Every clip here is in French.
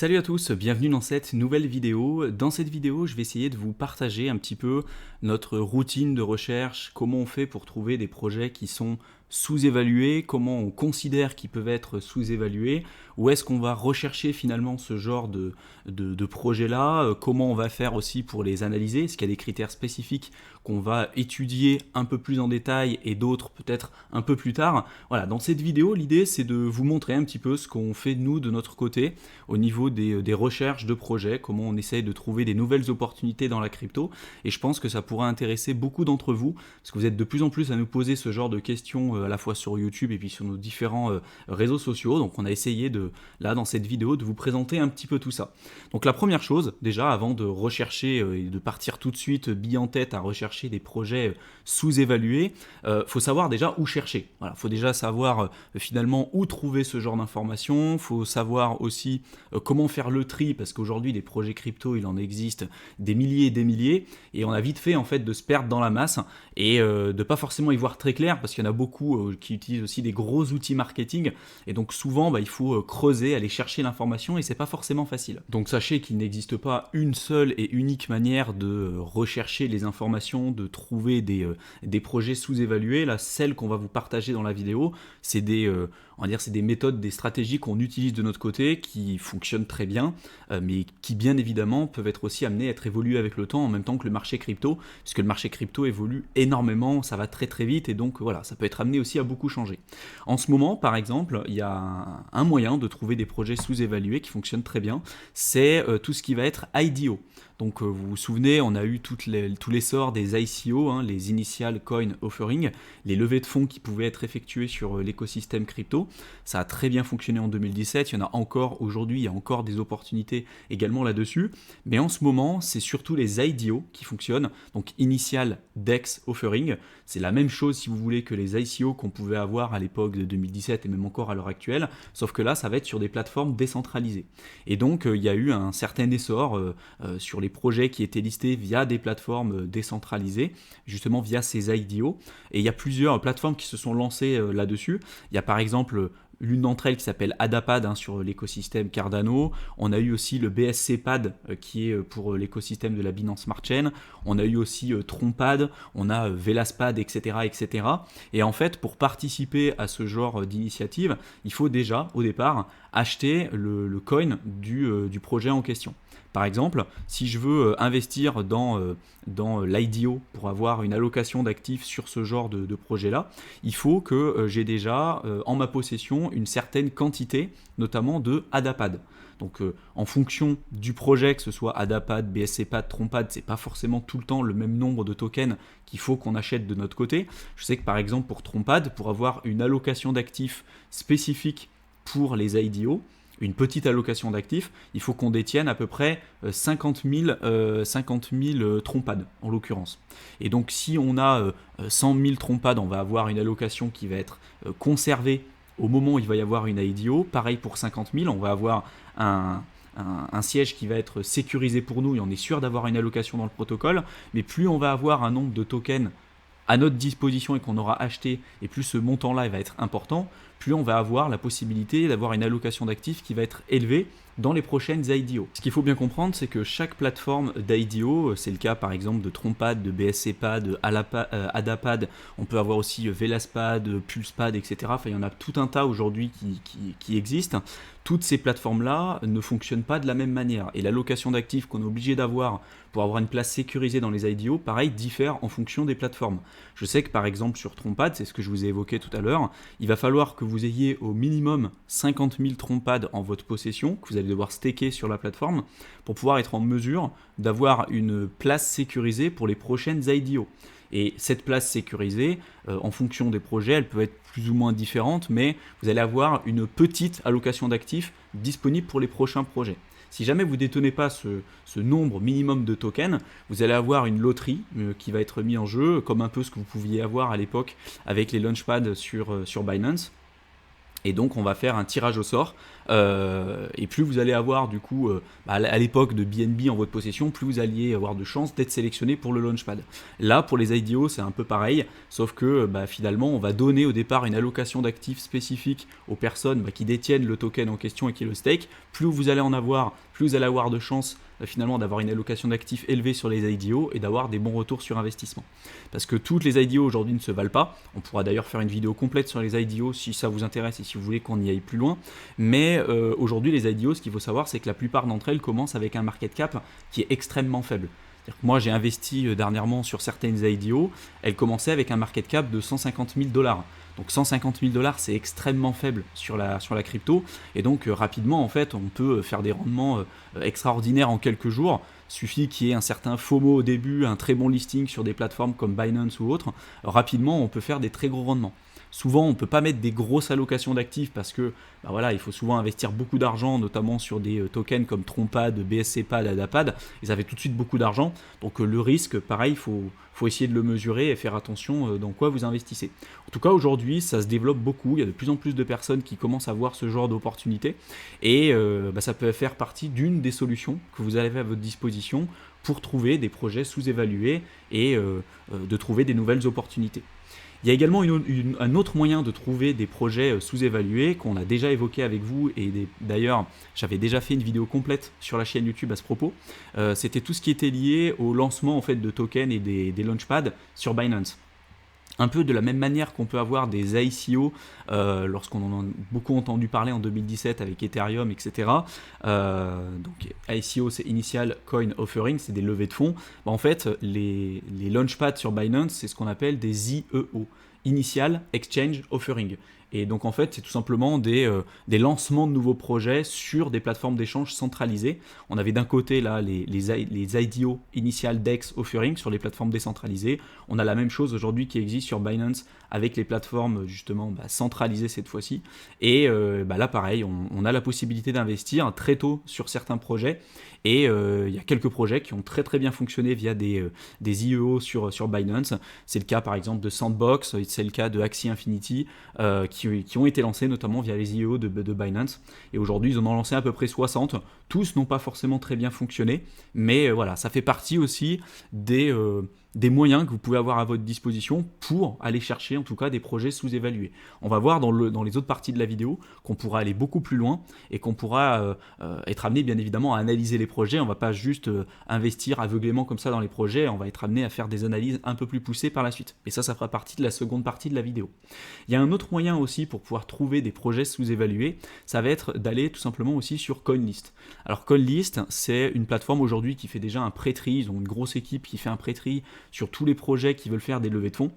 Salut à tous, bienvenue dans cette nouvelle vidéo. Dans cette vidéo, je vais essayer de vous partager un petit peu notre routine de recherche, comment on fait pour trouver des projets qui sont sous-évalués, comment on considère qu'ils peuvent être sous-évalués, où est-ce qu'on va rechercher finalement ce genre de projet-là, comment on va faire aussi pour les analyser, est-ce qu'il y a des critères spécifiques qu'on va étudier un peu plus en détail et d'autres peut-être un peu plus tard. Voilà, dans cette vidéo, l'idée c'est de vous montrer un petit peu ce qu'on fait nous de notre côté au niveau des recherches de projets, comment on essaye de trouver des nouvelles opportunités dans la crypto, et je pense que ça pourra intéresser beaucoup d'entre vous, parce que vous êtes de plus en plus à nous poser ce genre de questions à la fois sur YouTube et puis sur nos différents réseaux sociaux, donc on a essayé là dans cette vidéo de vous présenter un petit peu tout ça. Donc la première chose, déjà avant de rechercher et de partir tout de suite bille en tête à rechercher des projets sous-évalués, faut savoir déjà où chercher. Voilà, faut déjà savoir finalement où trouver ce genre d'informations, faut savoir aussi comment faire le tri, parce qu'aujourd'hui les projets crypto il en existe des milliers et des milliers, et on a vite fait en fait de se perdre dans la masse et de pas forcément y voir très clair, parce qu'il y en a beaucoup qui utilisent aussi des gros outils marketing, et donc souvent il faut creuser, aller chercher l'information, et c'est pas forcément facile. Donc sachez qu'il n'existe pas une seule et unique manière de rechercher les informations, de trouver des projets sous-évalués. Là, celle qu'on va vous partager dans la vidéo, c'est on va dire c'est des méthodes, des stratégies qu'on utilise de notre côté, qui fonctionnent très bien, mais qui bien évidemment peuvent être aussi amenées à être évoluées avec le temps en même temps que le marché crypto, puisque le marché crypto évolue énormément, ça va très très vite, et donc voilà, ça peut être amené aussi à beaucoup changer. En ce moment, par exemple, il y a un moyen de trouver des projets sous-évalués qui fonctionnent très bien, c'est tout ce qui va être IDO. Donc vous vous souvenez, on a eu tout l'essor des ICO, hein, les Initial Coin Offering, les levées de fonds qui pouvaient être effectuées sur l'écosystème crypto. Ça a très bien fonctionné en 2017, il y en a encore aujourd'hui, il y a encore des opportunités également là-dessus. Mais en ce moment, c'est surtout les IDO qui fonctionnent, donc Initial Dex Offering. C'est la même chose si vous voulez que les ICO qu'on pouvait avoir à l'époque de 2017 et même encore à l'heure actuelle, sauf que là, ça va être sur des plateformes décentralisées. Et donc, il y a eu un certain essor sur les projets qui étaient listés via des plateformes décentralisées, justement via ces IDO. Et il y a plusieurs plateformes qui se sont lancées là-dessus. Il y a par exemple l'une d'entre elles qui s'appelle Adapad, hein, sur l'écosystème Cardano. On a eu aussi le BSC Pad qui est pour l'écosystème de la Binance Smart Chain. On a eu aussi Trompad, on a Velaspad, etc., etc. Et en fait, pour participer à ce genre d'initiative, il faut déjà, au départ, acheter le coin du projet en question. Par exemple, si je veux investir dans l'IDO pour avoir une allocation d'actifs sur ce genre de projet-là, il faut que j'ai déjà en ma possession une certaine quantité, notamment de Adapad. Donc en fonction du projet, que ce soit Adapad, BSCPad, Trompad, c'est pas forcément tout le temps le même nombre de tokens qu'il faut qu'on achète de notre côté. Je sais que par exemple pour Trompad, pour avoir une allocation d'actifs spécifique pour les IDO, une petite allocation d'actifs, il faut qu'on détienne à peu près 50 000 trompades en l'occurrence. Et donc si on a 100 000 trompades, on va avoir une allocation qui va être conservée au moment où il va y avoir une IDO. Pareil pour 50 000, on va avoir un siège qui va être sécurisé pour nous et on est sûr d'avoir une allocation dans le protocole. Mais plus on va avoir un nombre de tokens à notre disposition et qu'on aura acheté, et plus ce montant-là va être important, plus on va avoir la possibilité d'avoir une allocation d'actifs qui va être élevée dans les prochaines IDO. Ce qu'il faut bien comprendre, c'est que chaque plateforme d'IDO, c'est le cas par exemple de Trompad, de BSCPad, de Adapad, on peut avoir aussi Velaspad, Pulsepad, etc. Enfin, il y en a tout un tas aujourd'hui qui existent. Toutes ces plateformes-là ne fonctionnent pas de la même manière. Et l'allocation d'actifs qu'on est obligé d'avoir pour avoir une place sécurisée dans les IDO, pareil, diffère en fonction des plateformes. Je sais que par exemple sur Trompad, c'est ce que je vous ai évoqué tout à l'heure, il va falloir que vous ayez au minimum 50 000 Trompad en votre possession, que vous allez devoir staker sur la plateforme, pour pouvoir être en mesure d'avoir une place sécurisée pour les prochaines IDO. Et cette place sécurisée, en fonction des projets, elle peut être plus ou moins différente, mais vous allez avoir une petite allocation d'actifs disponible pour les prochains projets. Si jamais vous ne détenez pas ce nombre minimum de tokens, vous allez avoir une loterie qui va être mise en jeu, comme un peu ce que vous pouviez avoir à l'époque avec les launchpads sur Binance. Et donc on va faire un tirage au sort Et plus vous allez avoir du coup, à l'époque de BNB en votre possession, plus vous alliez avoir de chances d'être sélectionné pour le Launchpad. Là, pour les IDO, c'est un peu pareil, sauf que finalement, on va donner au départ une allocation d'actifs spécifique aux personnes qui détiennent le token en question et qui le stake. Plus vous allez en avoir, plus vous allez avoir de chances finalement d'avoir une allocation d'actifs élevée sur les IDO et d'avoir des bons retours sur investissement. Parce que toutes les IDO aujourd'hui ne se valent pas. On pourra d'ailleurs faire une vidéo complète sur les IDO si ça vous intéresse et si vous voulez qu'on y aille plus loin. Mais aujourd'hui, les IDO, ce qu'il faut savoir, c'est que la plupart d'entre elles commencent avec un market cap qui est extrêmement faible. Moi, j'ai investi dernièrement sur certaines IDO, elles commençaient avec un market cap de 150 000 $. Donc 150 000 $, c'est extrêmement faible sur la crypto. Et donc rapidement, en fait, on peut faire des rendements extraordinaires en quelques jours. Suffit qu'il y ait un certain FOMO au début, un très bon listing sur des plateformes comme Binance ou autres. Rapidement, on peut faire des très gros rendements. Souvent, on ne peut pas mettre des grosses allocations d'actifs parce que il faut souvent investir beaucoup d'argent, notamment sur des tokens comme Trompad, BSCPad, Adapad, et ça fait tout de suite beaucoup d'argent. Donc le risque, pareil, il faut essayer de le mesurer et faire attention dans quoi vous investissez. En tout cas, aujourd'hui, ça se développe beaucoup. Il y a de plus en plus de personnes qui commencent à voir ce genre d'opportunités. Et ça peut faire partie d'une des solutions que vous avez à votre disposition pour trouver des projets sous-évalués et de trouver des nouvelles opportunités. Il y a également un autre moyen de trouver des projets sous-évalués qu'on a déjà évoqué avec vous, et d'ailleurs j'avais déjà fait une vidéo complète sur la chaîne YouTube à ce propos. C'était tout ce qui était lié au lancement en fait, de tokens et des launchpads sur Binance. Un peu de la même manière qu'on peut avoir des ICO lorsqu'on en a beaucoup entendu parler en 2017 avec Ethereum, etc. Donc ICO, c'est Initial Coin Offering, c'est des levées de fonds. En fait, les launchpads sur Binance, c'est ce qu'on appelle des IEO, Initial Exchange Offering. Et donc en fait, c'est tout simplement des lancements de nouveaux projets sur des plateformes d'échange centralisées. On avait d'un côté là les IDO, Initial DEX Offering, sur les plateformes décentralisées. On a la même chose aujourd'hui qui existe sur Binance avec les plateformes justement centralisées cette fois-ci. Et là pareil, on a la possibilité d'investir très tôt sur certains projets. Et il y a quelques projets qui ont très très bien fonctionné via des IEO sur Binance. C'est le cas par exemple de Sandbox, c'est le cas de Axie Infinity, qui ont été lancés notamment via les IEO de Binance. Et aujourd'hui, ils en ont lancé à peu près 60. Tous n'ont pas forcément très bien fonctionné, mais voilà, ça fait partie aussi des moyens que vous pouvez avoir à votre disposition pour aller chercher en tout cas des projets sous-évalués. On va voir dans les autres parties de la vidéo qu'on pourra aller beaucoup plus loin et qu'on pourra être amené bien évidemment à analyser les projets. On ne va pas juste investir aveuglément comme ça dans les projets, on va être amené à faire des analyses un peu plus poussées par la suite. Et ça fera partie de la seconde partie de la vidéo. Il y a un autre moyen aussi pour pouvoir trouver des projets sous-évalués, ça va être d'aller tout simplement aussi sur CoinList. Alors CoinList, c'est une plateforme aujourd'hui qui fait déjà un pré-tri, ils ont une grosse équipe qui fait un pré-tri sur tous les projets qui veulent faire des levées de fonds.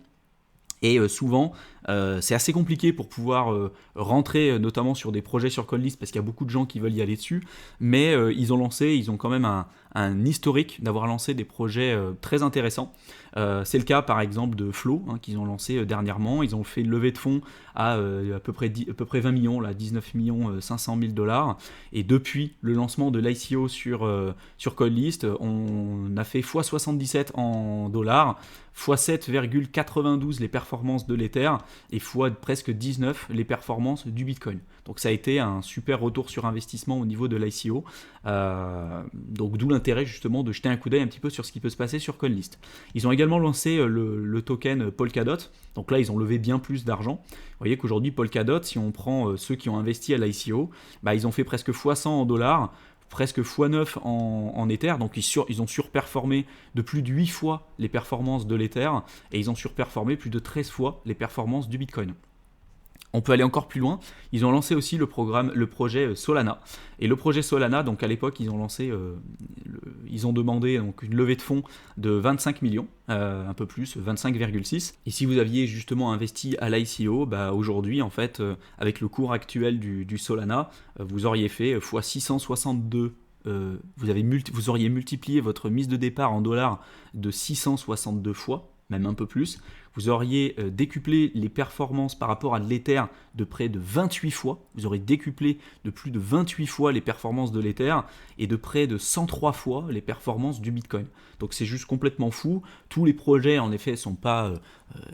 Et souvent, c'est assez compliqué pour pouvoir rentrer notamment sur des projets sur CoinList parce qu'il y a beaucoup de gens qui veulent y aller dessus. Mais ils ont quand même un historique d'avoir lancé des projets très intéressants. C'est le cas par exemple de Flow qu'ils ont lancé dernièrement. Ils ont fait une levée de fonds à peu près 20 millions, là, 19 500 000 $. Et depuis le lancement de l'ICO sur CoinList, on a fait x77 en dollars, x7,92 les performances de l'Ether et fois presque 19 les performances du Bitcoin. Donc ça a été un super retour sur investissement au niveau de l'ICO. Donc d'où l'intérêt justement de jeter un coup d'œil un petit peu sur ce qui peut se passer sur CoinList. Ils ont également lancé le token Polkadot. Donc là, ils ont levé bien plus d'argent. Vous voyez qu'aujourd'hui, Polkadot, si on prend ceux qui ont investi à l'ICO, ils ont fait presque x100 en dollars, presque x9 en Ether, donc ils ont surperformé de plus de 8 fois les performances de l'Ether, et ils ont surperformé plus de 13 fois les performances du Bitcoin. On peut aller encore plus loin, ils ont lancé aussi le projet Solana. Et le projet Solana, donc à l'époque, ils ont demandé donc une levée de fonds de 25 millions, un peu plus, 25,6. Et si vous aviez justement investi à l'ICO, aujourd'hui, en fait, avec le cours actuel du Solana, vous auriez fait x 662. Vous auriez multiplié votre mise de départ en dollars de 662 fois, même un peu plus. Vous auriez décuplé les performances par rapport à l'Ether de près de 28 fois. Vous aurez décuplé de plus de 28 fois les performances de l'Ether et de près de 103 fois les performances du Bitcoin. Donc c'est juste complètement fou. Tous les projets en effet ne sont pas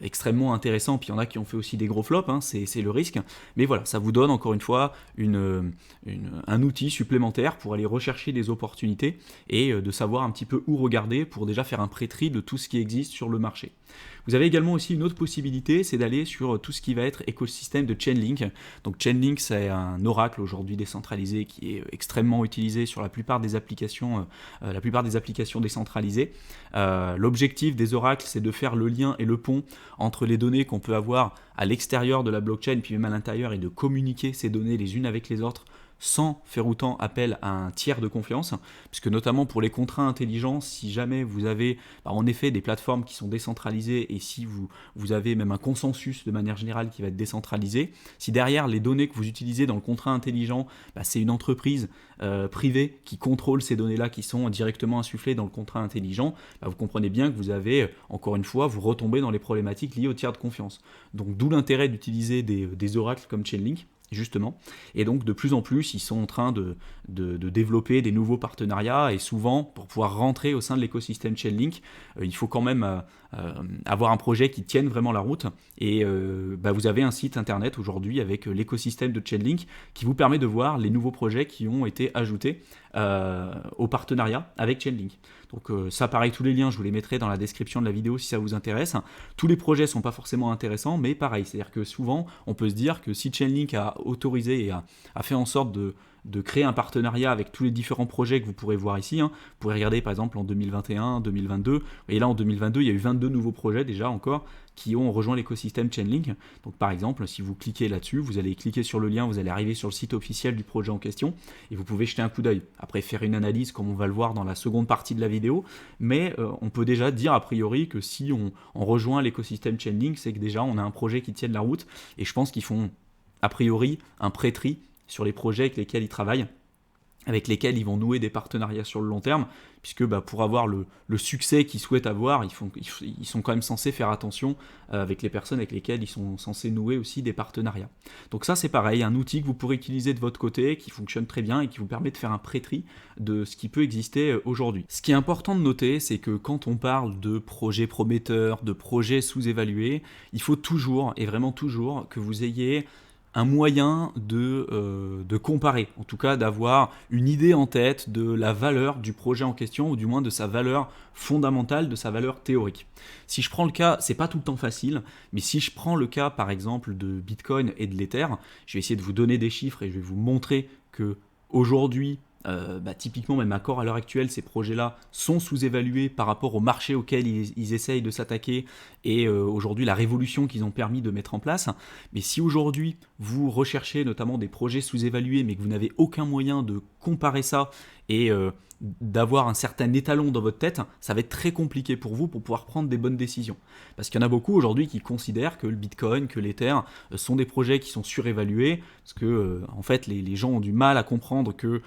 extrêmement intéressants, puis il y en a qui ont fait aussi des gros flops, hein, c'est le risque. Mais voilà, ça vous donne encore une fois un outil supplémentaire pour aller rechercher des opportunités et de savoir un petit peu où regarder pour déjà faire un pré-tri de tout ce qui existe sur le marché. Vous avez également aussi une autre possibilité, c'est d'aller sur tout ce qui va être écosystème de Chainlink. Donc Chainlink, c'est un oracle aujourd'hui décentralisé qui est extrêmement utilisé sur la plupart des applications décentralisées. L'objectif des oracles, c'est de faire le lien et le pont entre les données qu'on peut avoir à l'extérieur de la blockchain, puis même à l'intérieur, et de communiquer ces données les unes avec les autres sans faire autant appel à un tiers de confiance, puisque notamment pour les contrats intelligents, si jamais vous avez en effet des plateformes qui sont décentralisées et si vous avez même un consensus de manière générale qui va être décentralisé, si derrière les données que vous utilisez dans le contrat intelligent, c'est une entreprise privée qui contrôle ces données-là qui sont directement insufflées dans le contrat intelligent, vous comprenez bien que vous avez, encore une fois, vous retombez dans les problématiques liées au tiers de confiance. Donc d'où l'intérêt d'utiliser des oracles comme Chainlink, justement, et donc de plus en plus ils sont en train de développer des nouveaux partenariats, et souvent pour pouvoir rentrer au sein de l'écosystème Chainlink, il faut quand même avoir un projet qui tienne vraiment la route, et vous avez un site internet aujourd'hui avec l'écosystème de Chainlink qui vous permet de voir les nouveaux projets qui ont été ajoutés au partenariat avec Chainlink. Donc ça pareil, tous les liens je vous les mettrai dans la description de la vidéo si ça vous intéresse. Tous les projets ne sont pas forcément intéressants, mais pareil, c'est-à-dire que souvent on peut se dire que si Chainlink a autorisé et a fait en sorte de créer un partenariat avec tous les différents projets que vous pourrez voir ici, vous pourrez regarder par exemple en 2021, 2022, et là en 2022 il y a eu 22 nouveaux projets déjà encore qui ont rejoint l'écosystème Chainlink. Donc par exemple, si vous cliquez là-dessus, vous allez cliquer sur le lien, vous allez arriver sur le site officiel du projet en question et vous pouvez jeter un coup d'œil. Après, faire une analyse comme on va le voir dans la seconde partie de la vidéo, mais on peut déjà dire a priori que si on rejoint l'écosystème Chainlink, c'est que déjà on a un projet qui tienne la route, et je pense qu'ils font a priori un pré-tri sur les projets avec lesquels ils travaillent, avec lesquels ils vont nouer des partenariats sur le long terme, puisque pour avoir le succès qu'ils souhaitent avoir, ils sont quand même censés faire attention avec les personnes avec lesquelles ils sont censés nouer aussi des partenariats. Donc ça c'est pareil, un outil que vous pourrez utiliser de votre côté, qui fonctionne très bien et qui vous permet de faire un pré-tri de ce qui peut exister aujourd'hui. Ce qui est important de noter, c'est que quand on parle de projets prometteurs, de projets sous-évalués, il faut toujours, et vraiment toujours, que vous ayez un moyen de comparer, en tout cas d'avoir une idée en tête de la valeur du projet en question, ou du moins de sa valeur fondamentale, de sa valeur théorique. Si je prends le cas, c'est pas tout le temps facile, mais si je prends le cas par exemple de Bitcoin et de l'Ether, je vais essayer de vous donner des chiffres et je vais vous montrer que aujourd'hui, typiquement même encore à l'heure actuelle, ces projets-là sont sous-évalués par rapport au marché auquel ils essayent de s'attaquer, et aujourd'hui la révolution qu'ils ont permis de mettre en place. Mais si aujourd'hui vous recherchez notamment des projets sous-évalués mais que vous n'avez aucun moyen de comparer ça et d'avoir un certain étalon dans votre tête, ça va être très compliqué pour vous pour pouvoir prendre des bonnes décisions. Parce qu'il y en a beaucoup aujourd'hui qui considèrent que le Bitcoin, que l'Ether sont des projets qui sont surévalués, parce que en fait les gens ont du mal à comprendre que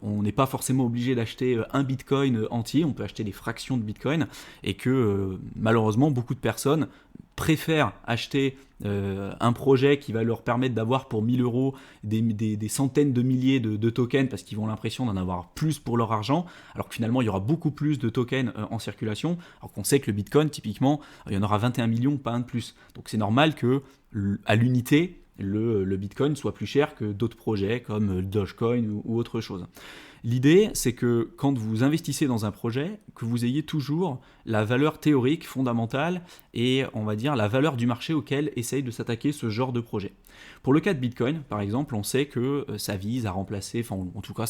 on n'est pas forcément obligé d'acheter un Bitcoin entier, on peut acheter des fractions de Bitcoin, et que malheureusement beaucoup de personnes préfèrent acheter un projet qui va leur permettre d'avoir pour 1000 euros des centaines de milliers de tokens, parce qu'ils ont l'impression d'en avoir plus pour leur argent, alors que finalement il y aura beaucoup plus de tokens en circulation, alors qu'on sait que le Bitcoin typiquement il y en aura 21 millions, pas un de plus. Donc c'est normal que à l'unité le Bitcoin soit plus cher que d'autres projets comme Dogecoin ou autre chose. L'idée, c'est que quand vous investissez dans un projet, que vous ayez toujours la valeur théorique fondamentale et on va dire la valeur du marché auquel essaye de s'attaquer ce genre de projet. Pour le cas de Bitcoin, par exemple, on sait que ça vise à remplacer, enfin en tout cas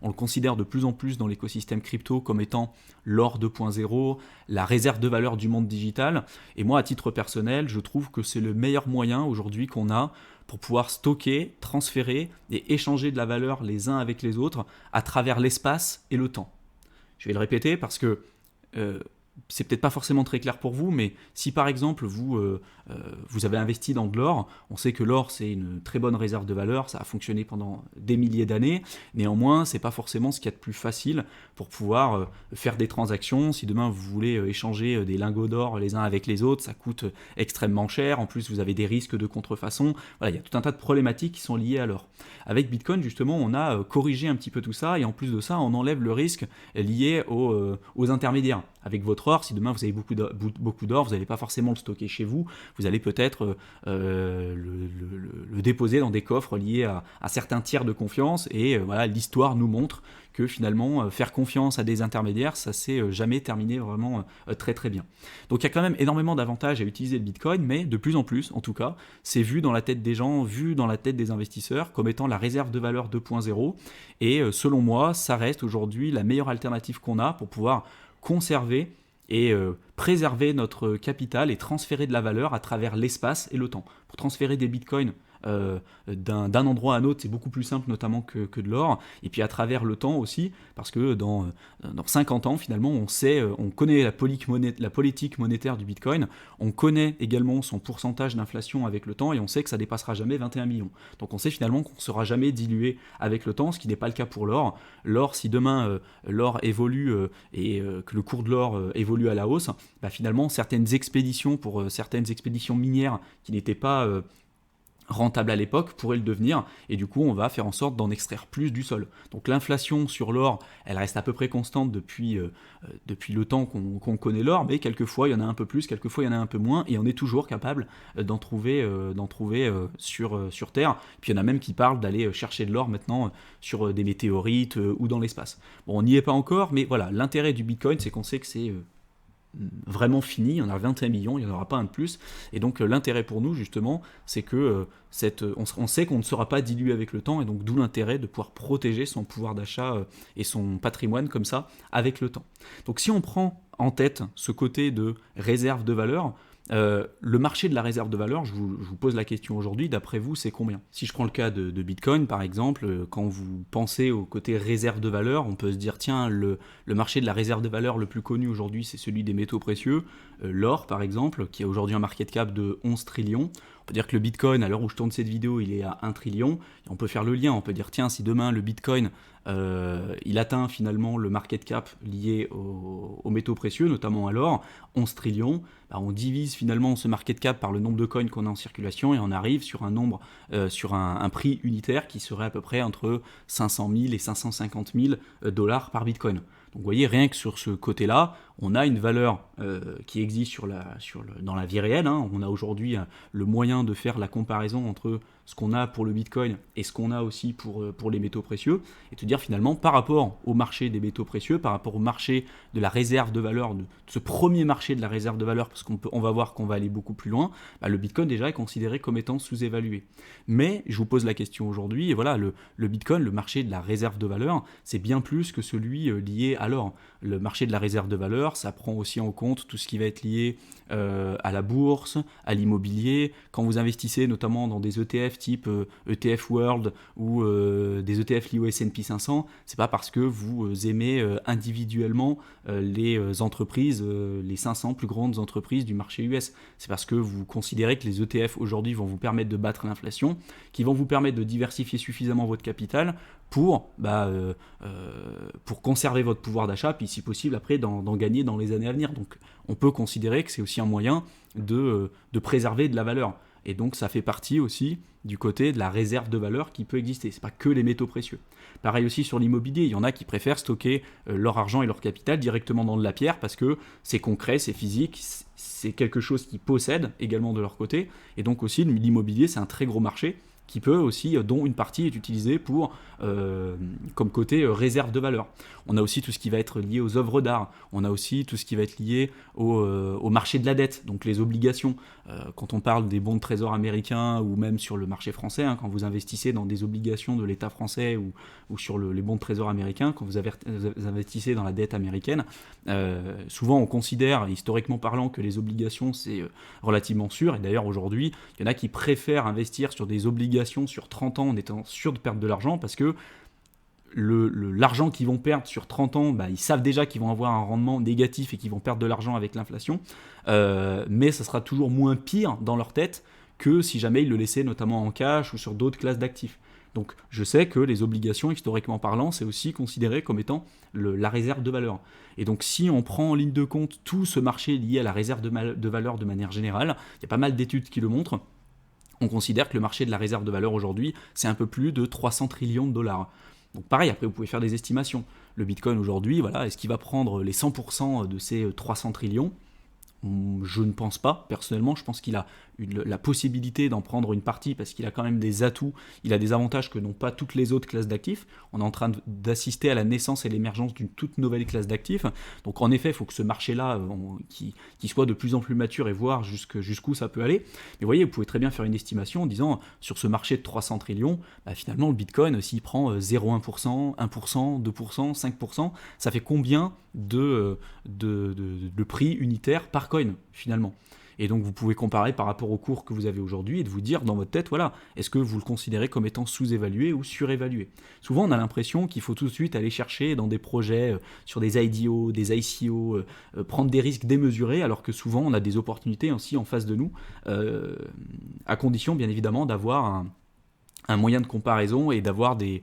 on le considère de plus en plus dans l'écosystème crypto comme étant l'or 2.0, la réserve de valeur du monde digital. Et moi, à titre personnel, je trouve que c'est le meilleur moyen aujourd'hui qu'on a pour pouvoir stocker, transférer et échanger de la valeur les uns avec les autres à travers l'espace et le temps. Je vais le répéter parce que c'est peut-être pas forcément très clair pour vous, mais si par exemple vous avez investi dans de l'or, on sait que l'or c'est une très bonne réserve de valeur, ça a fonctionné pendant des milliers d'années, néanmoins c'est pas forcément ce qu'il y a de plus facile pour pouvoir faire des transactions. Si demain vous voulez échanger des lingots d'or les uns avec les autres, ça coûte extrêmement cher, en plus vous avez des risques de contrefaçon, voilà, il y a tout un tas de problématiques qui sont liées à l'or. Avec Bitcoin justement on a corrigé un petit peu tout ça, et en plus de ça on enlève le risque lié aux intermédiaires. Avec votre coffre-fort. Si demain vous avez beaucoup d'or, vous n'allez pas forcément le stocker chez vous, vous allez peut-être le déposer dans des coffres liés à certains tiers de confiance. Et voilà, l'histoire nous montre que finalement faire confiance à des intermédiaires, ça s'est jamais terminé vraiment très très bien. Donc il y a quand même énormément d'avantages à utiliser le Bitcoin, mais de plus en plus, en tout cas, c'est vu dans la tête des gens, vu dans la tête des investisseurs comme étant la réserve de valeur 2.0. Et selon moi, ça reste aujourd'hui la meilleure alternative qu'on a pour pouvoir conserver et préserver notre capital et transférer de la valeur à travers l'espace et le temps. Pour transférer des bitcoins d'un endroit à un autre, c'est beaucoup plus simple notamment que de l'or, et puis à travers le temps aussi, parce que dans 50 ans finalement on connaît la politique monétaire du Bitcoin, on connaît également son pourcentage d'inflation avec le temps, et on sait que ça dépassera jamais 21 millions. Donc on sait finalement qu'on ne sera jamais dilué avec le temps, ce qui n'est pas le cas pour l'or. L'or, si demain l'or évolue et que le cours de l'or évolue à la hausse, bah, finalement certaines expéditions minières qui n'étaient pas rentable à l'époque pourrait le devenir, et du coup on va faire en sorte d'en extraire plus du sol. Donc l'inflation sur l'or, elle reste à peu près constante depuis le temps qu'on connaît l'or, mais quelquefois il y en a un peu plus, quelquefois il y en a un peu moins, et on est toujours capable d'en trouver sur Terre. Puis il y en a même qui parlent d'aller chercher de l'or maintenant sur des météorites ou dans l'espace. Bon, on n'y est pas encore, mais voilà, l'intérêt du Bitcoin, c'est qu'on sait que c'est vraiment fini, il y en a 21 millions, il n'y en aura pas un de plus, et donc l'intérêt pour nous justement, c'est que on sait qu'on ne sera pas dilué avec le temps, et donc d'où l'intérêt de pouvoir protéger son pouvoir d'achat et son patrimoine comme ça avec le temps. Donc si on prend en tête ce côté de réserve de valeur, le marché de la réserve de valeur, je vous pose la question aujourd'hui, d'après vous, c'est combien? Si je prends le cas de Bitcoin, par exemple, quand vous pensez au côté réserve de valeur, on peut se dire, tiens, le marché de la réserve de valeur le plus connu aujourd'hui, c'est celui des métaux précieux, l'or, par exemple, qui a aujourd'hui un market cap de 11 trillions. On peut dire que le Bitcoin, à l'heure où je tourne cette vidéo, il est à 1 trillion. Et on peut faire le lien, on peut dire, tiens, si demain le Bitcoin, il atteint finalement le market cap lié aux métaux précieux, notamment à l'or, 11 trillions, bah on divise finalement ce market cap par le nombre de coins qu'on a en circulation, et on arrive sur un prix unitaire qui serait à peu près entre 500 000 et 550 000 dollars par Bitcoin. Donc vous voyez, rien que sur ce côté-là, on a une valeur qui existe dans la vie réelle. Hein. On a aujourd'hui le moyen de faire la comparaison entre ce qu'on a pour le Bitcoin et ce qu'on a aussi pour les métaux précieux, et te dire finalement par rapport au marché des métaux précieux, par rapport au marché de la réserve de valeur, de ce premier marché de la réserve de valeur, parce qu'on va voir qu'on va aller beaucoup plus loin, bah, le Bitcoin déjà est considéré comme étant sous-évalué. Mais je vous pose la question aujourd'hui, et voilà, le Bitcoin, le marché de la réserve de valeur, c'est bien plus que celui lié à l'or. Le marché de la réserve de valeur, ça prend aussi en compte tout ce qui va être lié à la bourse, à l'immobilier. Quand vous investissez notamment dans des ETF type ETF World ou des ETF liés au S&P 500, c'est pas parce que vous aimez individuellement les entreprises, les 500 plus grandes entreprises du marché US. C'est parce que vous considérez que les ETF aujourd'hui vont vous permettre de battre l'inflation, qui vont vous permettre de diversifier suffisamment votre capital pour conserver votre pouvoir d'achat, puis si possible après d'en gagner dans les années à venir. Donc on peut considérer que c'est aussi un moyen de préserver de la valeur. Et donc ça fait partie aussi du côté de la réserve de valeur qui peut exister. C'est pas que les métaux précieux. Pareil aussi sur l'immobilier, il y en a qui préfèrent stocker leur argent et leur capital directement dans de la pierre parce que c'est concret, c'est physique, c'est quelque chose qu'ils possèdent également de leur côté. Et donc aussi l'immobilier, c'est un très gros marché qui peut aussi, dont une partie est utilisée comme côté réserve de valeur. On a aussi tout ce qui va être lié aux œuvres d'art, on a aussi tout ce qui va être lié au marché de la dette, donc les obligations. Quand on parle des bons de trésor américains ou même sur le marché français, hein, quand vous investissez dans des obligations de l'État français ou sur les bons de trésor américains, quand vous investissez dans la dette américaine, souvent on considère, historiquement parlant, que les obligations c'est relativement sûr, et d'ailleurs aujourd'hui, il y en a qui préfèrent investir sur des obligations sur 30 ans en étant sûr de perdre de l'argent parce que l'argent qu'ils vont perdre sur 30 ans, bah, ils savent déjà qu'ils vont avoir un rendement négatif et qu'ils vont perdre de l'argent avec l'inflation, mais ça sera toujours moins pire dans leur tête que si jamais ils le laissaient notamment en cash ou sur d'autres classes d'actifs. Donc je sais que les obligations, historiquement parlant, c'est aussi considéré comme étant la réserve de valeur. Et donc si on prend en ligne de compte tout ce marché lié à la réserve de valeur de manière générale, il y a pas mal d'études qui le montrent, on considère que le marché de la réserve de valeur aujourd'hui, c'est un peu plus de 300 trillions de dollars. Donc pareil, après vous pouvez faire des estimations. Le Bitcoin aujourd'hui, voilà, est-ce qu'il va prendre les 100% de ces 300 trillions? Je ne pense pas, personnellement, je pense qu'il a la possibilité d'en prendre une partie parce qu'il a quand même des atouts, il a des avantages que n'ont pas toutes les autres classes d'actifs. On est en train d'assister à la naissance et l'émergence d'une toute nouvelle classe d'actifs. Donc en effet, il faut que ce marché-là, qui soit de plus en plus mature et voir jusqu'où ça peut aller. Mais vous voyez, vous pouvez très bien faire une estimation en disant, sur ce marché de 300 trillions, bah, finalement le Bitcoin, s'il prend 0,1%, 1%, 2%, 5%, ça fait combien de prix unitaire par coin finalement? Et donc vous pouvez comparer par rapport au cours que vous avez aujourd'hui et de vous dire dans votre tête, voilà, est-ce que vous le considérez comme étant sous-évalué ou surévalué? Souvent on a l'impression qu'il faut tout de suite aller chercher dans des projets, sur des IDO, des ICO, prendre des risques démesurés, alors que souvent on a des opportunités aussi en face de nous, à condition bien évidemment d'avoir un moyen de comparaison et d'avoir des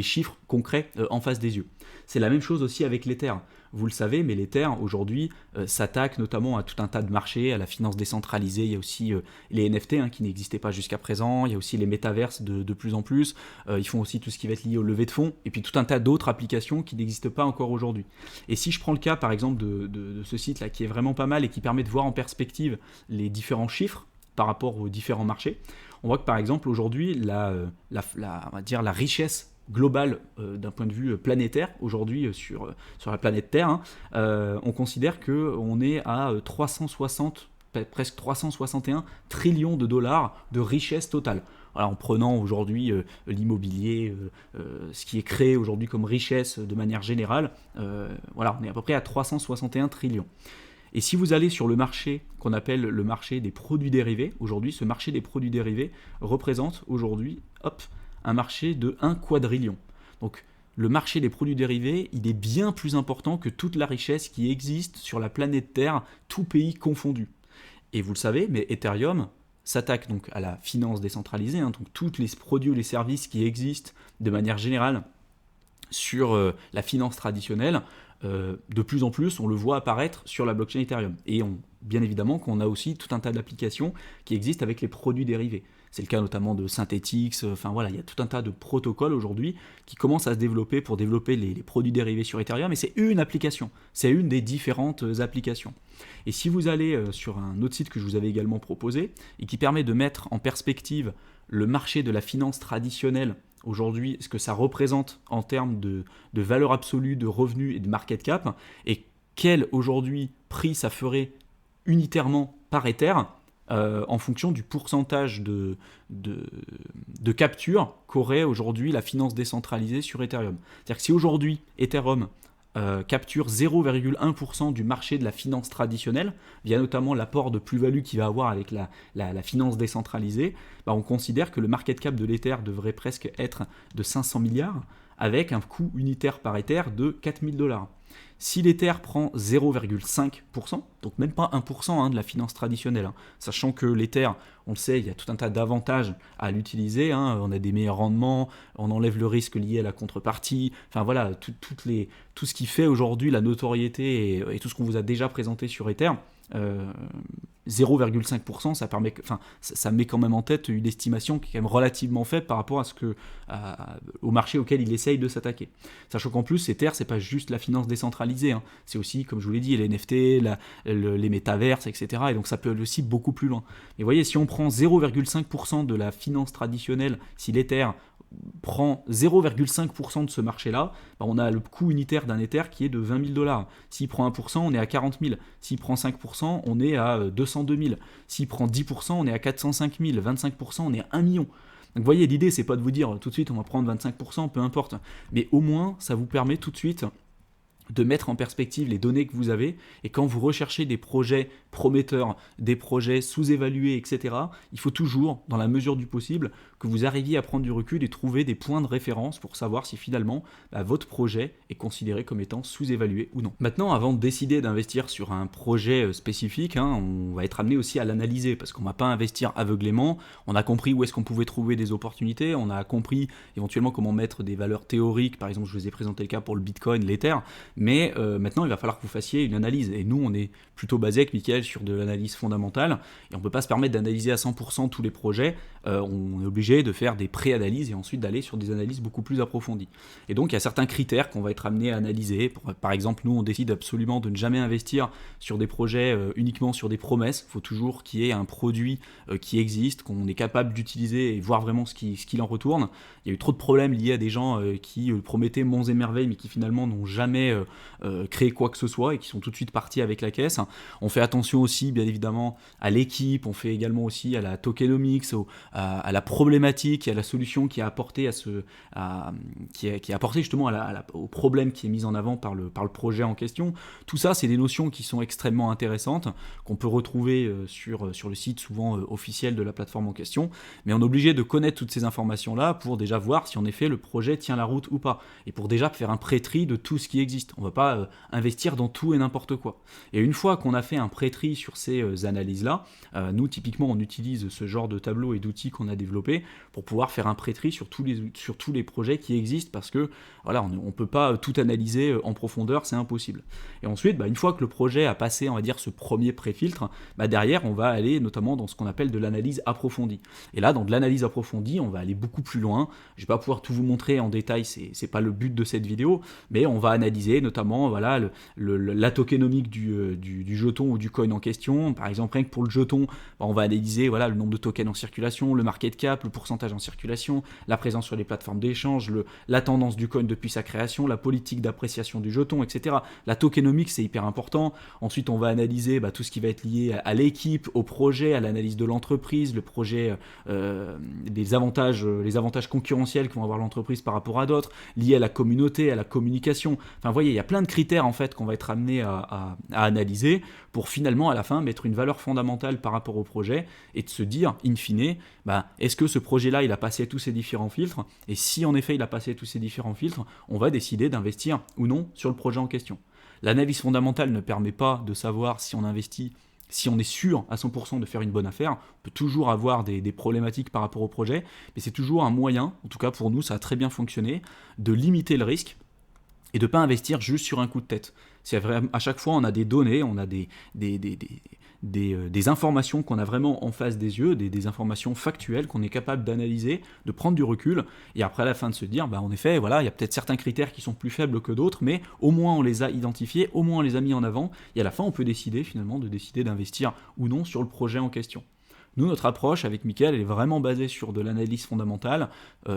chiffres concrets en face des yeux. C'est la même chose aussi avec l'Ether. Vous le savez, mais l'Ether aujourd'hui s'attaque notamment à tout un tas de marchés, à la finance décentralisée. Il y a aussi les NFT qui n'existaient pas jusqu'à présent. Il y a aussi les métaverses de plus en plus. Ils font aussi tout ce qui va être lié au levée de fonds. Et puis tout un tas d'autres applications qui n'existent pas encore aujourd'hui. Et si je prends le cas par exemple de ce site-là qui est vraiment pas mal et qui permet de voir en perspective les différents chiffres par rapport aux différents marchés, on voit que par exemple aujourd'hui on va dire la richesse globale d'un point de vue planétaire aujourd'hui sur la planète Terre, on considère qu'on est à 360, presque 361 trillions de dollars de richesse totale. Voilà, en prenant aujourd'hui l'immobilier, ce qui est créé aujourd'hui comme richesse de manière générale, voilà, on est à peu près à 361 trillions. Et si vous allez sur le marché qu'on appelle le marché des produits dérivés, aujourd'hui, ce marché des produits dérivés représente aujourd'hui, un marché de 1 quadrillion. Donc le marché des produits dérivés, il est bien plus important que toute la richesse qui existe sur la planète Terre, tout pays confondu. Et vous le savez, mais Ethereum s'attaque donc à la finance décentralisée, donc tous les produits ou les services qui existent de manière générale sur la finance traditionnelle. De plus en plus, on le voit apparaître sur la blockchain Ethereum. Et bien évidemment qu'on a aussi tout un tas d'applications qui existent avec les produits dérivés. C'est le cas notamment de Synthetix, enfin voilà, il y a tout un tas de protocoles aujourd'hui qui commencent à se développer pour développer les produits dérivés sur Ethereum, et c'est une application, c'est une des différentes applications. Et si vous allez sur un autre site que je vous avais également proposé, et qui permet de mettre en perspective le marché de la finance traditionnelle aujourd'hui, ce que ça représente en termes de valeur absolue, de revenus et de market cap, et quel aujourd'hui prix ça ferait unitairement par Ether, en fonction du pourcentage de capture qu'aurait aujourd'hui la finance décentralisée sur Ethereum. C'est-à-dire que si aujourd'hui Ethereum capture 0,1% du marché de la finance traditionnelle, via notamment l'apport de plus-value qu'il va avoir avec la finance décentralisée, on considère que le market cap de l'Ether devrait presque être de 500 milliards, avec un coût unitaire par Ether de 4000 $. Si l'Ether prend 0,5%, donc même pas 1% de la finance traditionnelle, sachant que l'Ether, on le sait, il y a tout un tas d'avantages à l'utiliser, on a des meilleurs rendements, on enlève le risque lié à la contrepartie, enfin voilà, tout ce qui fait aujourd'hui la notoriété et tout ce qu'on vous a déjà présenté sur Ether, 0,5%, ça met quand même en tête une estimation qui est quand même relativement faible par rapport au marché auquel il essaye de s'attaquer. Sachant qu'en plus, Ether, c'est pas juste la finance décentralisée, c'est aussi, comme je vous l'ai dit, les NFT, les métaverses, etc. Et donc ça peut aller aussi beaucoup plus loin. Mais vous voyez, si on prend 0,5% de la finance traditionnelle, si l'Ether prend 0,5% de ce marché-là, on a le coût unitaire d'un Ether qui est de 20 000 $. S'il prend 1%, on est à 40 000. S'il prend 5%, on est à 202 000. S'il prend 10%, on est à 405 000. 25%, on est à 1 million. Donc vous voyez, l'idée, c'est pas de vous dire tout de suite on va prendre 25%, peu importe. Mais au moins, ça vous permet tout de suite de mettre en perspective les données que vous avez, et quand vous recherchez des projets prometteurs, des projets sous-évalués, etc., il faut toujours, dans la mesure du possible, que vous arriviez à prendre du recul et trouver des points de référence pour savoir si finalement votre projet est considéré comme étant sous-évalué ou non. Maintenant, avant de décider d'investir sur un projet spécifique, on va être amené aussi à l'analyser, parce qu'on ne va pas investir aveuglément. On a compris où est-ce qu'on pouvait trouver des opportunités, on a compris éventuellement comment mettre des valeurs théoriques, par exemple je vous ai présenté le cas pour le Bitcoin, l'Ether, Mais maintenant, il va falloir que vous fassiez une analyse. Et nous, on est plutôt basé avec Mickaël sur de l'analyse fondamentale, et on ne peut pas se permettre d'analyser à 100% tous les projets. On est obligé de faire des pré-analyses et ensuite d'aller sur des analyses beaucoup plus approfondies. Et donc, il y a certains critères qu'on va être amené à analyser. Par exemple, nous, on décide absolument de ne jamais investir sur des projets uniquement sur des promesses. Il faut toujours qu'il y ait un produit qui existe, qu'on est capable d'utiliser et voir vraiment ce qu'il en retourne. Il y a eu trop de problèmes liés à des gens qui promettaient monts et merveilles, mais qui finalement n'ont jamais créé quoi que ce soit et qui sont tout de suite partis avec la caisse. On fait attention aussi, bien évidemment, à l'équipe. On fait également aussi à la tokenomics, à la problématique et à la solution qui est apportée qui est apportée justement au problème qui est mis en avant par le projet en question. Tout ça, c'est des notions qui sont extrêmement intéressantes, qu'on peut retrouver sur le site souvent officiel de la plateforme en question, mais on est obligé de connaître toutes ces informations-là pour déjà voir si en effet le projet tient la route ou pas, et pour déjà faire un pré-tri de tout ce qui existe. On ne va pas investir dans tout et n'importe quoi. Et une fois qu'on a fait un pré-tri sur ces analyses-là, nous typiquement on utilise ce genre de tableau et d'outils qu'on a développé pour pouvoir faire un pré-tri sur tous les projets qui existent, parce que voilà, on ne peut pas tout analyser en profondeur, c'est impossible. Et ensuite, une fois que le projet a passé, on va dire, ce premier pré-filtre, derrière, on va aller notamment dans ce qu'on appelle de l'analyse approfondie. Et là, dans de l'analyse approfondie, on va aller beaucoup plus loin. Je ne vais pas pouvoir tout vous montrer en détail, c'est pas le but de cette vidéo, mais on va analyser notamment voilà, la tokenomique du jeton ou du coin en question. Par exemple, rien que pour le jeton, on va analyser voilà, le nombre de tokens en circulation, le market cap, le pourcentage en circulation, la présence sur les plateformes d'échange, la tendance du coin depuis sa création, la politique d'appréciation du jeton, etc. La tokenomique, c'est hyper important. Ensuite, on va analyser tout ce qui va être lié à l'équipe, au projet, à l'analyse de l'entreprise, le projet, les avantages concurrentiels que vont avoir l'entreprise par rapport à d'autres, liés à la communauté, à la communication. Enfin, vous voyez, il y a plein de critères en fait qu'on va être amené à analyser pour finalement à la fin mettre une valeur fondamentale par rapport au projet et de se dire, in fine, est-ce que ce projet-là, il a passé tous ces différents filtres? Et si en effet il a passé tous ces différents filtres, on va décider d'investir ou non sur le projet en question. L'analyse fondamentale ne permet pas de savoir si on investit, si on est sûr à 100% de faire une bonne affaire. On peut toujours avoir des problématiques par rapport au projet, mais c'est toujours un moyen, en tout cas pour nous ça a très bien fonctionné, de limiter le risque et de ne pas investir juste sur un coup de tête. À chaque fois on a des données, on a des informations qu'on a vraiment en face des yeux, des informations factuelles qu'on est capable d'analyser, de prendre du recul, et après à la fin de se dire, en effet, voilà, il y a peut-être certains critères qui sont plus faibles que d'autres, mais au moins on les a identifiés, au moins on les a mis en avant, et à la fin on peut décider finalement d'investir ou non sur le projet en question. Nous, notre approche avec Mickaël, elle est vraiment basée sur de l'analyse fondamentale,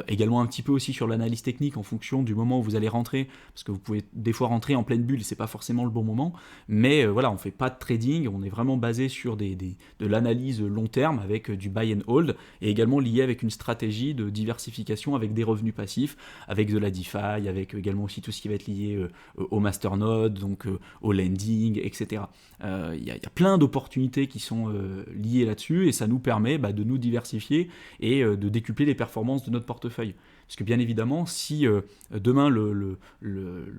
également un petit peu aussi sur l'analyse technique en fonction du moment où vous allez rentrer, parce que vous pouvez des fois rentrer en pleine bulle et c'est pas forcément le bon moment, mais voilà, on fait pas de trading, on est vraiment basé sur de l'analyse long terme avec du buy and hold, et également lié avec une stratégie de diversification avec des revenus passifs, avec de la DeFi, avec également aussi tout ce qui va être lié au masternode, donc au lending, etc. Il y a plein d'opportunités qui sont liées là-dessus, et ça nous permet de nous diversifier et de décupler les performances de notre portefeuille. Parce que bien évidemment, si demain le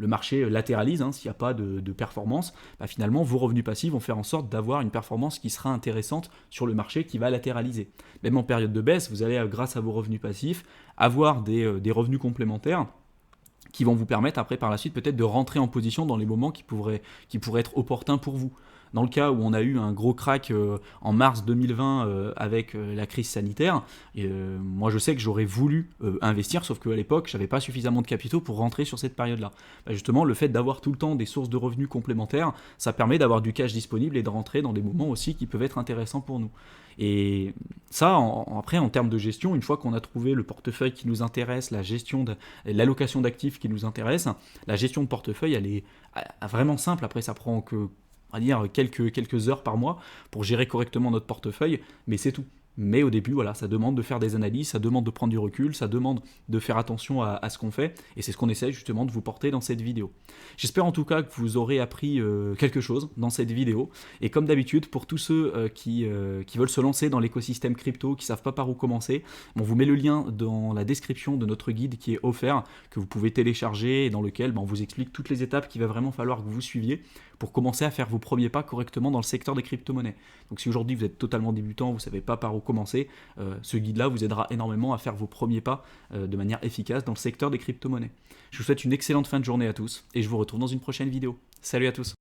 marché latéralise, s'il n'y a pas de performance, finalement vos revenus passifs vont faire en sorte d'avoir une performance qui sera intéressante sur le marché qui va latéraliser. Même en période de baisse, vous allez, grâce à vos revenus passifs, avoir des revenus complémentaires qui vont vous permettre après par la suite peut-être de rentrer en position dans les moments qui pourraient être opportuns pour vous. Dans le cas où on a eu un gros crack en mars 2020 avec la crise sanitaire, moi je sais que j'aurais voulu investir, sauf qu'à l'époque, je n'avais pas suffisamment de capitaux pour rentrer sur cette période-là. Justement, le fait d'avoir tout le temps des sources de revenus complémentaires, ça permet d'avoir du cash disponible et de rentrer dans des moments aussi qui peuvent être intéressants pour nous. Et ça, après, en termes de gestion, une fois qu'on a trouvé le portefeuille qui nous intéresse, l'allocation d'actifs qui nous intéresse, la gestion de portefeuille, elle est vraiment simple. Après, ça prend on va dire quelques heures par mois pour gérer correctement notre portefeuille, mais c'est tout. Mais au début, voilà, ça demande de faire des analyses, ça demande de prendre du recul, ça demande de faire attention à ce qu'on fait, et c'est ce qu'on essaie justement de vous porter dans cette vidéo. J'espère en tout cas que vous aurez appris quelque chose dans cette vidéo, et comme d'habitude, pour tous ceux qui veulent se lancer dans l'écosystème crypto, qui ne savent pas par où commencer, on vous met le lien dans la description de notre guide qui est offert, que vous pouvez télécharger, et dans lequel on vous explique toutes les étapes qu'il va vraiment falloir que vous suiviez pour commencer à faire vos premiers pas correctement dans le secteur des crypto-monnaies. Donc si aujourd'hui vous êtes totalement débutant, vous ne savez pas par où commencer, ce guide-là vous aidera énormément à faire vos premiers pas de manière efficace dans le secteur des crypto-monnaies. Je vous souhaite une excellente fin de journée à tous et je vous retrouve dans une prochaine vidéo. Salut à tous!